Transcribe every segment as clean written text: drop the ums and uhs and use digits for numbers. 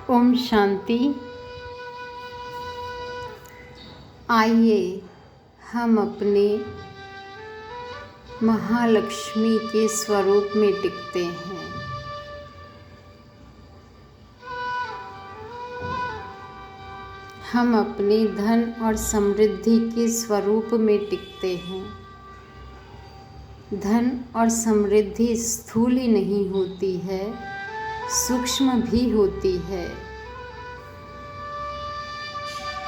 ओम शांति। आइए हम अपने महालक्ष्मी के स्वरूप में टिकते हैं। हम अपने धन और समृद्धि के स्वरूप में टिकते हैं। धन और समृद्धि स्थूल ही नहीं होती है, सूक्ष्म भी होती है।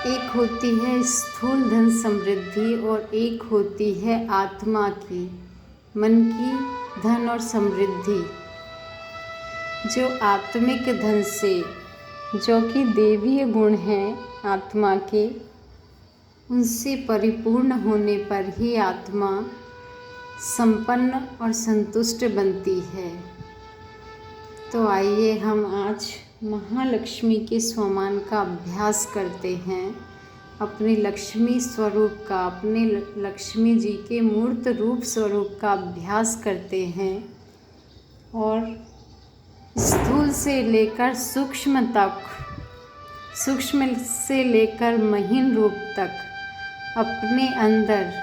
एक होती है स्थूल धन समृद्धि और एक होती है आत्मा की, मन की धन और समृद्धि, जो आत्मिक धन से, जो कि देवीय गुण हैं आत्मा के, उनसे परिपूर्ण होने पर ही आत्मा संपन्न और संतुष्ट बनती है। तो आइए हम आज महालक्ष्मी के स्वमान का अभ्यास करते हैं, अपने लक्ष्मी स्वरूप का, अपने लक्ष्मी जी के मूर्त रूप स्वरूप का अभ्यास करते हैं और स्थूल से लेकर सूक्ष्म तक, सूक्ष्म से लेकर महीन रूप तक अपने अंदर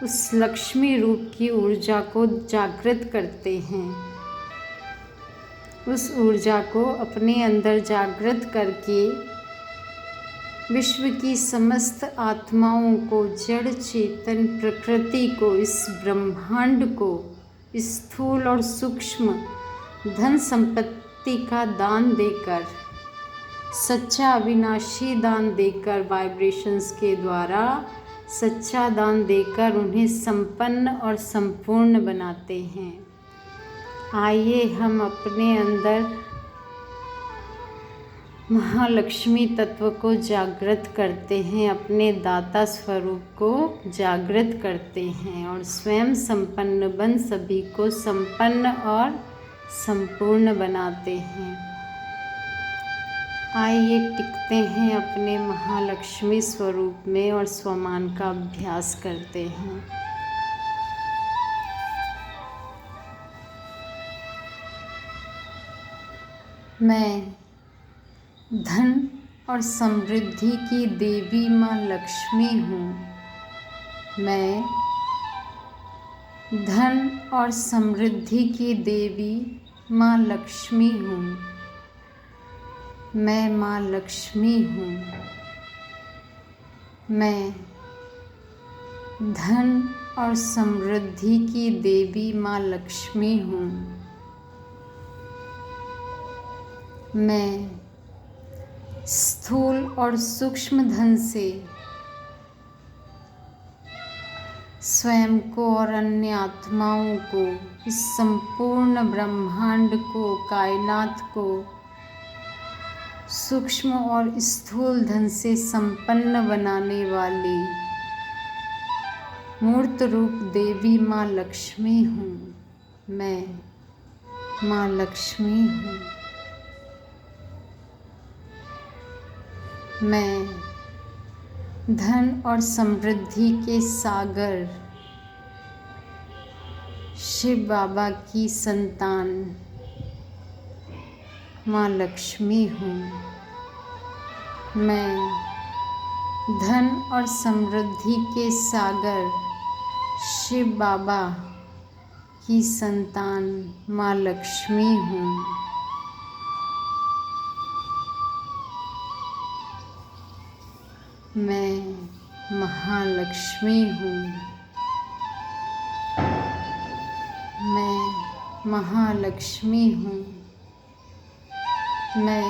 उस लक्ष्मी रूप की ऊर्जा को जागृत करते हैं। उस ऊर्जा को अपने अंदर जागृत करके विश्व की समस्त आत्माओं को, जड़ चेतन प्रकृति को, इस ब्रह्मांड को स्थूल और सूक्ष्म धन संपत्ति का दान देकर, सच्चा अविनाशी दान देकर, वाइब्रेशंस के द्वारा सच्चा दान देकर उन्हें संपन्न और संपूर्ण बनाते हैं। आइए हम अपने अंदर महालक्ष्मी तत्व को जागृत करते हैं, अपने दाता स्वरूप को जागृत करते हैं और स्वयं संपन्न बन सभी को संपन्न और संपूर्ण बनाते हैं। आइए टिकते हैं अपने महालक्ष्मी स्वरूप में और स्वमान का अभ्यास करते हैं। मैं धन और समृद्धि की देवी माँ लक्ष्मी हूँ। मैं धन और समृद्धि की देवी माँ लक्ष्मी हूँ। मैं माँ लक्ष्मी हूँ। मैं धन और समृद्धि की देवी माँ लक्ष्मी हूँ। मैं स्थूल और सूक्ष्म धन से स्वयं को और अन्य आत्माओं को, इस संपूर्ण ब्रह्मांड को, कायनात को सूक्ष्म और स्थूल धन से संपन्न बनाने वाली मूर्त रूप देवी माँ लक्ष्मी हूँ। मैं माँ लक्ष्मी हूँ। मैं धन और समृद्धि के सागर शिव बाबा की संतान माँ लक्ष्मी हूँ। मैं धन और समृद्धि के सागर शिव बाबा की संतान माँ लक्ष्मी हूँ। मैं महालक्ष्मी हूँ। मैं महालक्ष्मी हूँ। मैं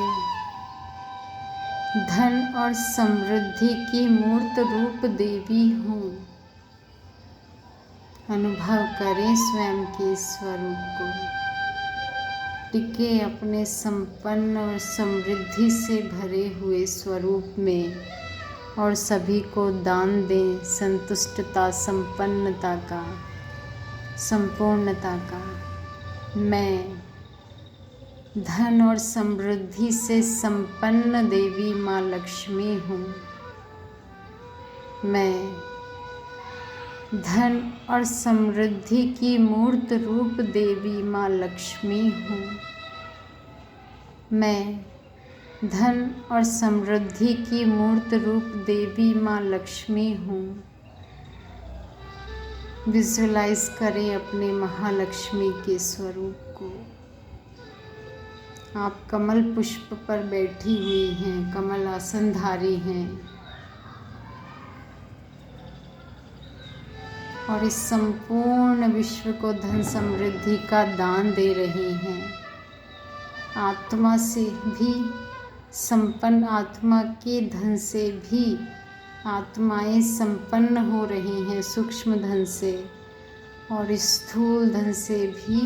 धन और समृद्धि की मूर्त रूप देवी हूँ। अनुभव करें स्वयं के स्वरूप को। टिके अपने संपन्न और समृद्धि से भरे हुए स्वरूप में और सभी को दान दें संतुष्टता, संपन्नता का, संपूर्णता का। मैं धन और समृद्धि से संपन्न देवी माँ लक्ष्मी हूँ। मैं धन और समृद्धि की मूर्त रूप देवी माँ लक्ष्मी हूँ। मैं धन और समृद्धि की मूर्त रूप देवी माँ लक्ष्मी हूँ। विजुअलाइज करें अपने महालक्ष्मी के स्वरूप को। आप कमल पुष्प पर बैठी हुई हैं, कमल आसन धारी हैं और इस संपूर्ण विश्व को धन समृद्धि का दान दे रही हैं। आत्मा से भी संपन्न, आत्मा के धन से भी आत्माएं संपन्न हो रही हैं, सूक्ष्म धन से और स्थूल धन से भी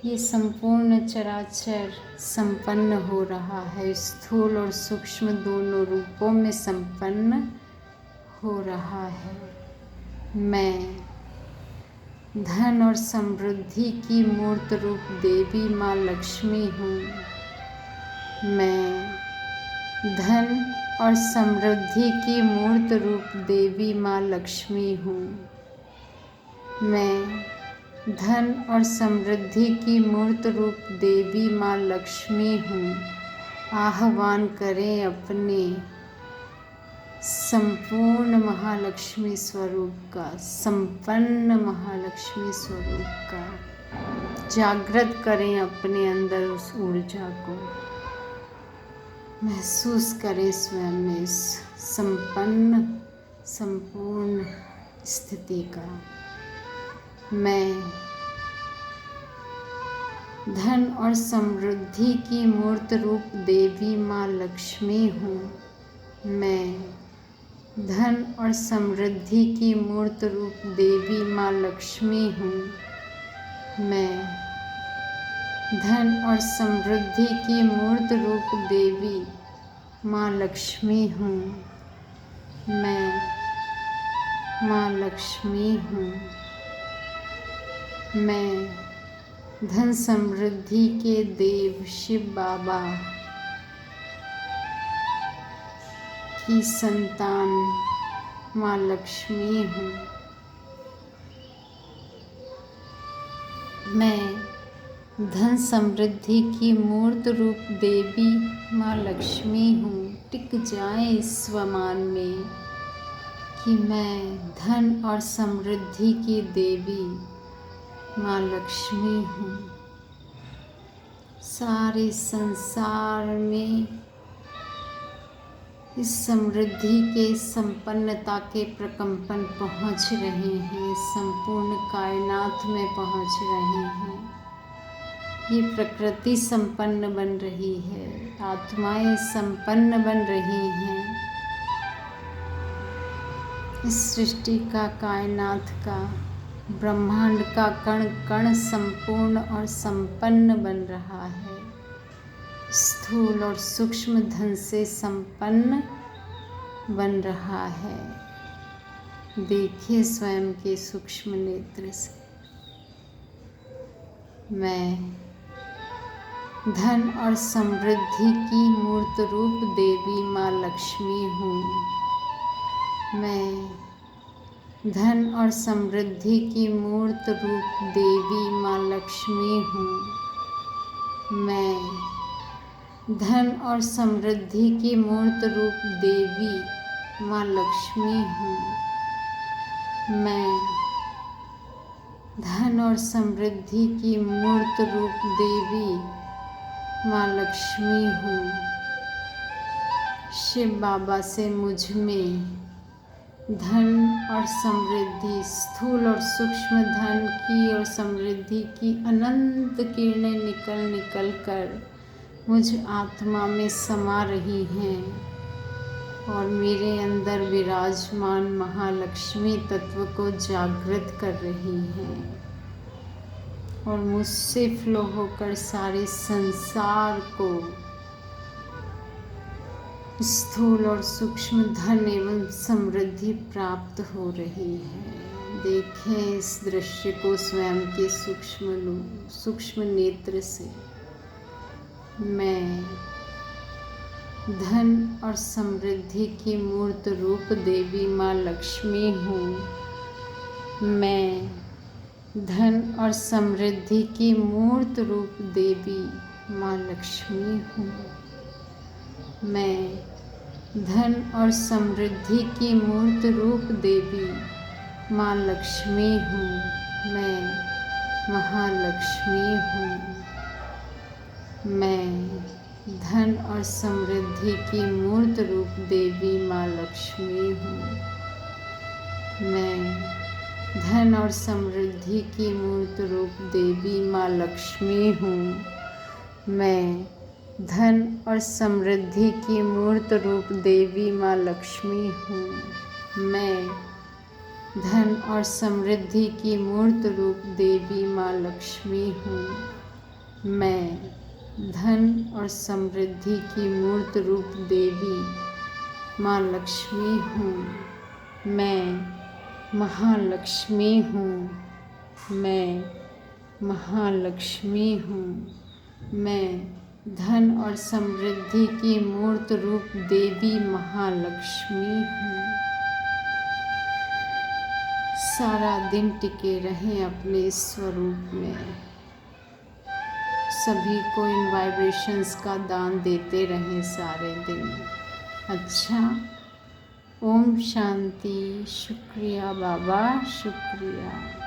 ये संपूर्ण चराचर संपन्न हो रहा है। स्थूल और सूक्ष्म दोनों रूपों में संपन्न हो रहा है। मैं धन और समृद्धि की मूर्त रूप देवी माँ लक्ष्मी हूँ। मैं धन और समृद्धि की मूर्त रूप देवी माँ लक्ष्मी हूँ। मैं धन और समृद्धि की मूर्त रूप देवी माँ लक्ष्मी हूँ। आह्वान करें अपने संपूर्ण महालक्ष्मी स्वरूप का, संपन्न महालक्ष्मी स्वरूप का। जागृत करें अपने अंदर उस ऊर्जा को। महसूस करें स्वयं में इस संपूर्ण स्थिति का। मैं धन और समृद्धि की मूर्त रूप देवी माँ लक्ष्मी हूँ। मैं धन और समृद्धि की मूर्त रूप देवी माँ लक्ष्मी हूँ। मैं धन और समृद्धि की मूर्त रूप देवी माँ लक्ष्मी हूँ। मैं माँ लक्ष्मी हूँ। मैं धन समृद्धि के देव शिव बाबा की संतान माँ लक्ष्मी हूँ। मैं धन समृद्धि की मूर्त रूप देवी माँ लक्ष्मी हूँ। टिक जाएं इस स्वमान में कि मैं धन और समृद्धि की देवी माँ लक्ष्मी हूँ। सारे संसार में इस समृद्धि के संपन्नता के प्रकंपन पहुँच रहे हैं, संपूर्ण कायनात में पहुँच रहे हैं। ये प्रकृति संपन्न बन रही है, आत्माएं संपन्न बन रही हैं। इस सृष्टि का, कायनात का, ब्रह्मांड का कण कण संपूर्ण और संपन्न बन रहा है। स्थूल और सूक्ष्म धन से संपन्न बन रहा है। देखिए स्वयं के सूक्ष्म नेत्र से। मैं धन और समृद्धि की मूर्त रूप देवी माँ लक्ष्मी हूँ। मैं धन और समृद्धि की मूर्त रूप देवी माँ लक्ष्मी हूँ। मैं धन और समृद्धि की मूर्त रूप देवी माँ लक्ष्मी हूँ। मैं धन और समृद्धि की मूर्त रूप देवी माँ लक्ष्मी हूँ। शिव बाबा से मुझ में धन और समृद्धि, स्थूल और सूक्ष्म धन की और समृद्धि की अनंत किरणें निकल कर मुझ आत्मा में समा रही हैं और मेरे अंदर विराजमान महालक्ष्मी तत्व को जागृत कर रही हैं और मुझसे फ्लो होकर सारे संसार को स्थूल और सूक्ष्म धन एवं समृद्धि प्राप्त हो रही है। देखें इस दृश्य को स्वयं के सूक्ष्म नेत्र से। मैं धन और समृद्धि की मूर्त रूप देवी माँ लक्ष्मी हूँ। मैं धन और समृद्धि की मूर्त रूप देवी माँ लक्ष्मी हूँ। मैं धन और समृद्धि की मूर्त रूप देवी माँ लक्ष्मी हूँ। मैं महालक्ष्मी हूँ। मैं धन और समृद्धि की मूर्त रूप देवी माँ लक्ष्मी हूँ। मैं धन और समृद्धि की मूर्त रूप देवी माँ लक्ष्मी हूँ। मैं धन और समृद्धि की मूर्त रूप देवी माँ लक्ष्मी हूँ। मैं धन और समृद्धि की मूर्त रूप देवी माँ लक्ष्मी हूँ। मैं धन और समृद्धि की मूर्त रूप देवी माँ लक्ष्मी हूँ। मैं महालक्ष्मी हूँ। मैं महालक्ष्मी हूँ। मैं धन और समृद्धि की मूर्त रूप देवी महालक्ष्मी हूँ। सारा दिन टिके रहें अपने स्वरूप में। सभी को इन वाइब्रेशंस का दान देते रहें सारे दिन। अच्छा, ओम शांति। शुक्रिया बाबा, शुक्रिया।